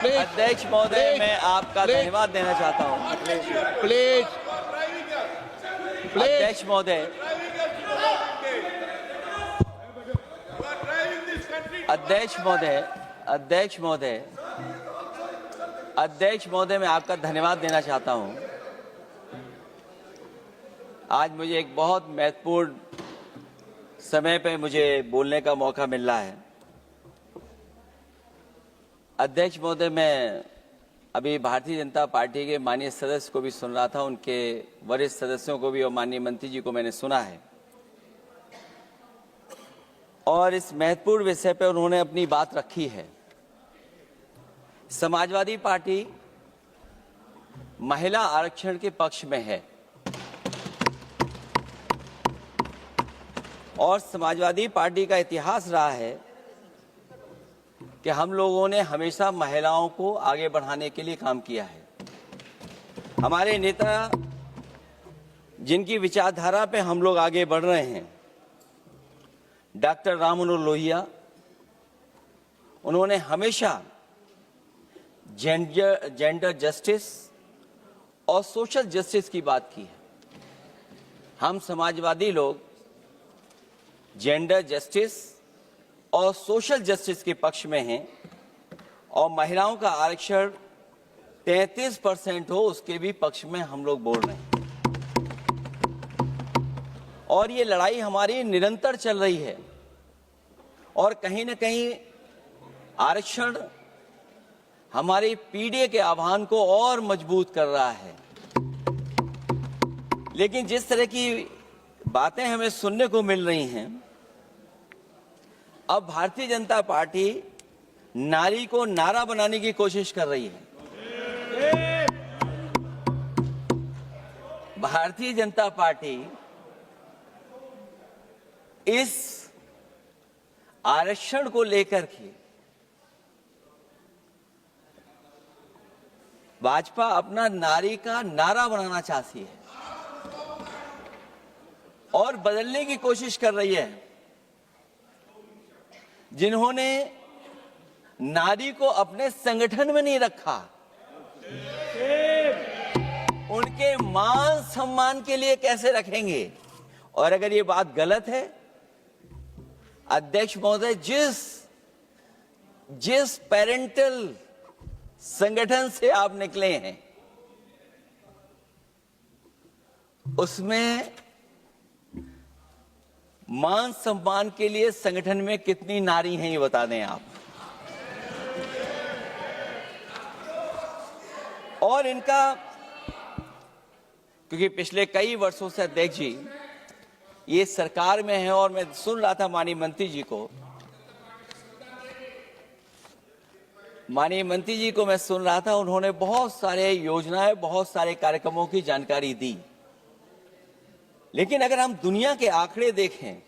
अध्यक्ष महोदय, मैं आपका धन्यवाद देना चाहता हूं। प्लीज अध्यक्ष महोदय, अध्यक्ष महोदय, अध्यक्ष महोदय, अध्यक्ष महोदय, मैं आपका धन्यवाद देना चाहता हूं। आज मुझे एक बहुत महत्वपूर्ण समय पे मुझे बोलने का मौका मिल रहा है। अध्यक्ष महोदय, मैं अभी भारतीय जनता पार्टी के माननीय सदस्य को भी सुन रहा था, उनके वरिष्ठ सदस्यों को भी और माननीय मंत्री जी को मैंने सुना है और इस महत्वपूर्ण विषय पर उन्होंने अपनी बात रखी है। समाजवादी पार्टी महिला आरक्षण के पक्ष में है और समाजवादी पार्टी का इतिहास रहा है कि हम लोगों ने हमेशा महिलाओं को आगे बढ़ाने के लिए काम किया है। हमारे नेता जिनकी विचारधारा पे हम लोग आगे बढ़ रहे हैं, डॉक्टर राम मनोहर लोहिया, उन्होंने हमेशा जेंडर जस्टिस और सोशल जस्टिस की बात की है। हम समाजवादी लोग जेंडर जस्टिस और सोशल जस्टिस के पक्ष में हैं और महिलाओं का आरक्षण 33% हो उसके भी पक्ष में हम लोग बोल रहे हैं और ये लड़ाई हमारी निरंतर चल रही है और कहीं न कहीं आरक्षण हमारी पीढ़ी के आह्वान को और मजबूत कर रहा है। लेकिन जिस तरह की बातें हमें सुनने को मिल रही हैं, अब भारतीय जनता पार्टी नारी को नारा बनाने की कोशिश कर रही है। भारतीय जनता पार्टी इस आरक्षण को लेकर के भाजपा अपना नारी का नारा बनाना चाहती है और बदलने की कोशिश कर रही है। जिन्होंने नारी को अपने संगठन में नहीं रखा, उनके मान सम्मान के लिए कैसे रखेंगे? और अगर ये बात गलत है, अध्यक्ष महोदय, जिस पेरेंटल संगठन से आप निकले हैं उसमें मान सम्मान के लिए संगठन में कितनी नारी हैं ये बता दें आप। और इनका, क्योंकि पिछले कई वर्षों से अध्यक्ष जी ये सरकार में है और मैं सुन रहा था माननीय मंत्री जी को मैं सुन रहा था, उन्होंने बहुत सारे योजनाएं, बहुत सारे कार्यक्रमों की जानकारी दी। लेकिन अगर हम दुनिया के आंकड़े देखें,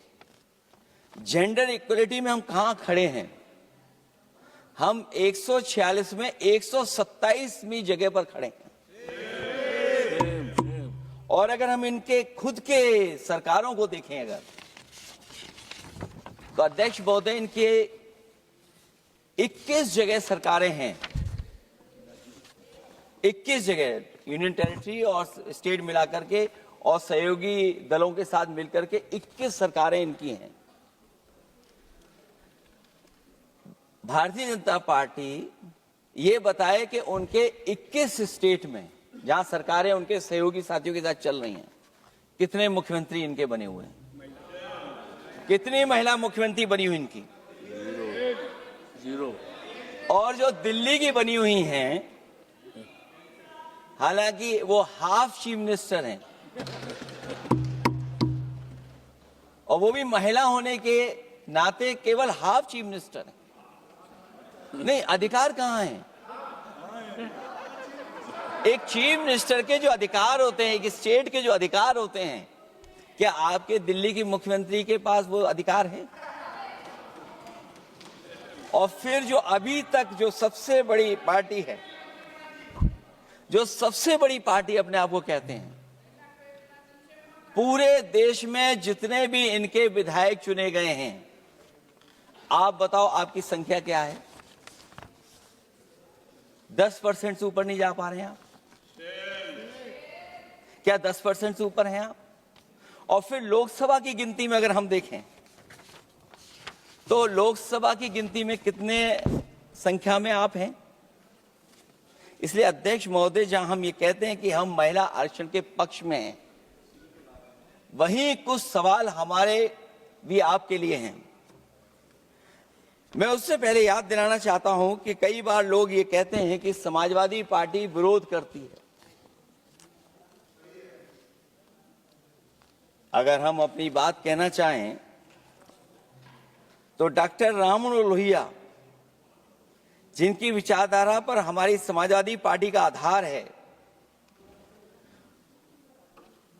जेंडर इक्वलिटी में हम कहां खड़े हैं, हम 146 में 127वीं जगह पर खड़े हैं। और अगर हम इनके खुद के सरकारों को देखें अगर, तो अध्यक्ष महोदय, इनके 21 जगह सरकारें हैं। 21 जगह यूनियन टेरिटरी और स्टेट मिलाकर के और सहयोगी दलों के साथ मिलकर के 21 सरकारें इनकी हैं। भारतीय जनता पार्टी ये बताए कि उनके 21 स्टेट में जहां सरकारें उनके सहयोगी साथियों के साथ चल रही हैं, कितने मुख्यमंत्री इनके बने हुए हैं? कितनी महिला मुख्यमंत्री बनी हुई इनकी? जीरो। और जो दिल्ली की बनी हुई हैं, हालांकि वो हाफ चीफ मिनिस्टर हैं और वो भी महिला होने के नाते केवल हाफ चीफ मिनिस्टर हैं। नहीं, अधिकार कहां है? एक चीफ मिनिस्टर के जो अधिकार होते हैं, एक स्टेट के जो अधिकार होते हैं, क्या आपके दिल्ली की मुख्यमंत्री के पास वो अधिकार है? और फिर जो अभी तक जो सबसे बड़ी पार्टी है, जो सबसे बड़ी पार्टी अपने आप को कहते हैं, पूरे देश में जितने भी इनके विधायक चुने गए हैं, आप बताओ आपकी संख्या क्या है? 10% से ऊपर नहीं जा पा रहे हैं आप? क्या 10% से ऊपर हैं आप? और फिर लोकसभा की गिनती में अगर हम देखें तो लोकसभा की गिनती में कितने संख्या में आप हैं? इसलिए अध्यक्ष महोदय, जहां हम ये कहते हैं कि हम महिला आरक्षण के पक्ष में हैं, वहीं कुछ सवाल हमारे भी आपके लिए हैं। मैं उससे पहले याद दिलाना चाहता हूं कि कई बार लोग ये कहते हैं कि समाजवादी पार्टी विरोध करती है। अगर हम अपनी बात कहना चाहें तो डॉक्टर राममनोहर लोहिया, जिनकी विचारधारा पर हमारी समाजवादी पार्टी का आधार है,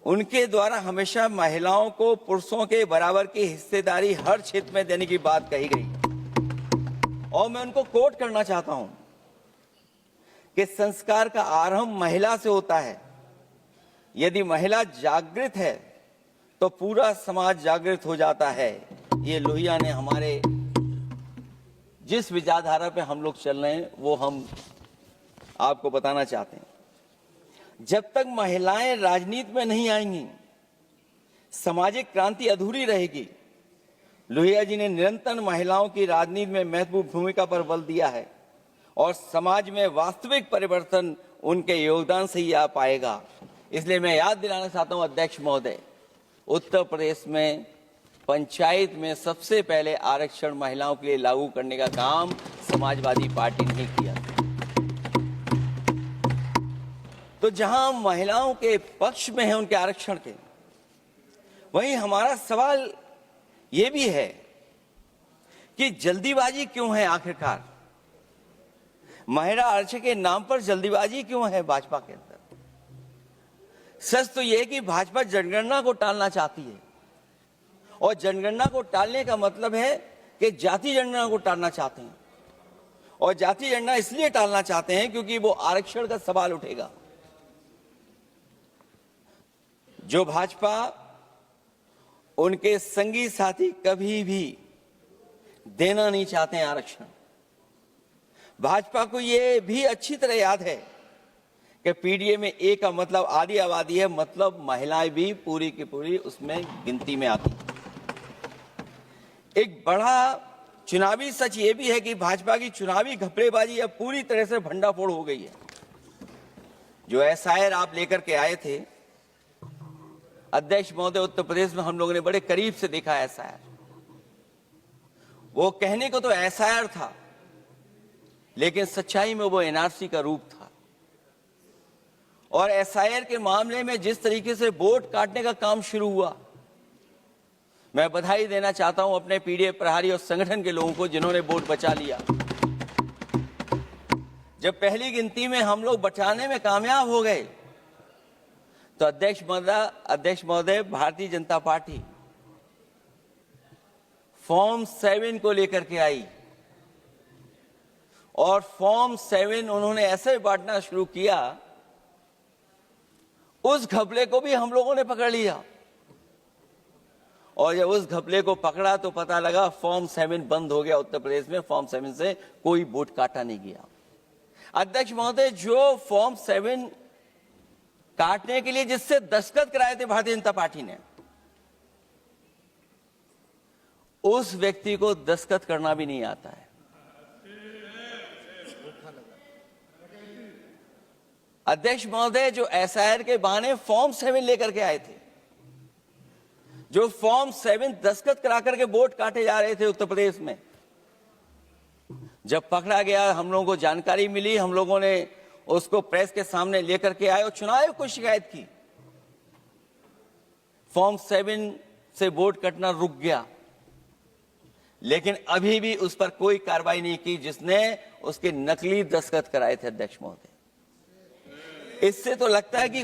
उनके द्वारा हमेशा महिलाओं को पुरुषों के बराबर की हिस्सेदारी हर क्षेत्र में देने की बात कही गई। और मैं उनको कोट करना चाहता हूं कि संस्कार का आरंभ महिला से होता है। यदि महिला जागृत है तो पूरा समाज जागृत हो जाता है। ये लोहिया ने हमारे जिस विचारधारा पे हम लोग चल रहे हैं वो हम आपको बताना चाहते हैं। जब तक महिलाएं राजनीति में नहीं आएंगी, सामाजिक क्रांति अधूरी रहेगी। लोहिया जी ने निरंतर महिलाओं की राजनीति में महत्वपूर्ण भूमिका पर बल दिया है और समाज में वास्तविक परिवर्तन उनके योगदान से ही आ पाएगा। इसलिए मैं याद दिलाना चाहता हूं अध्यक्ष महोदय, उत्तर प्रदेश में पंचायत में सबसे पहले आरक्षण महिलाओं के लिए लागू करने का काम समाजवादी पार्टी ने किया। तो जहां महिलाओं के पक्ष में है उनके आरक्षण के, वहीं हमारा सवाल यह भी है कि जल्दीबाजी क्यों है? आखिरकार महिला आरक्षण के नाम पर जल्दीबाजी क्यों है भाजपा के अंदर? सच तो यह है कि भाजपा जनगणना को टालना चाहती है, और जनगणना को टालने का मतलब है कि जाति जनगणना को टालना चाहते हैं। और जाति जनगणना इसलिए टालना चाहते हैं क्योंकि वो आरक्षण का सवाल उठेगा। जो भाजपा, उनके संगी साथी कभी भी देना नहीं चाहते हैं आरक्षण। भाजपा को यह भी अच्छी तरह याद है कि पीडीए में ए का मतलब आधी आबादी है, मतलब महिलाएं भी पूरी की पूरी उसमें गिनती में आती। एक बड़ा चुनावी सच ये भी है कि भाजपा की चुनावी घपलेबाजी अब पूरी तरह से भंडाफोड़ हो गई है। जो एसआईआर आप लेकर के आए थे अध्यक्ष महोदय, उत्तर प्रदेश में हम लोगों ने बड़े करीब से देखा एसआईआर। वो कहने को तो एसआईआर था, लेकिन सच्चाई में वो एनआरसी का रूप था। और एसआईआर के मामले में जिस तरीके से वोट काटने का काम शुरू हुआ, मैं बधाई देना चाहता हूं अपने पीडीए प्रहारी और संगठन के लोगों को जिन्होंने वोट बचा लिया। जब पहली गिनती में हम लोग बचाने में कामयाब हो गए तो अध्यक्ष महोदय, भारतीय जनता पार्टी फॉर्म 7 को लेकर के आई और फॉर्म 7 उन्होंने ऐसे बांटना शुरू किया, उस घपले को भी हम लोगों ने पकड़ लिया। और जब उस घपले को पकड़ा तो पता लगा फॉर्म 7 बंद हो गया उत्तर प्रदेश में। फॉर्म 7 से कोई वोट काटा नहीं गया। अध्यक्ष महोदय, जो फॉर्म 7 काटने के लिए जिससे दस्तखत कराए थे भारतीय जनता पार्टी ने, उस व्यक्ति को दस्तखत करना भी नहीं आता है। अध्यक्ष महोदय, जो एसआईआर के बहाने फॉर्म 7 लेकर के आए थे, जो फॉर्म 7 दस्तखत करा करके वोट काटे जा रहे थे उत्तर प्रदेश में, जब पकड़ा गया, हम लोगों को जानकारी मिली, हम लोगों ने उसको प्रेस के सामने लेकर के आए और चुनाव आयोग को शिकायत की। फॉर्म 7 से वोट कटना रुक गया, लेकिन अभी भी उस पर कोई कार्रवाई नहीं की जिसने उसके नकली दस्तखत कराए थे। अध्यक्ष महोदय, इससे तो लगता है कि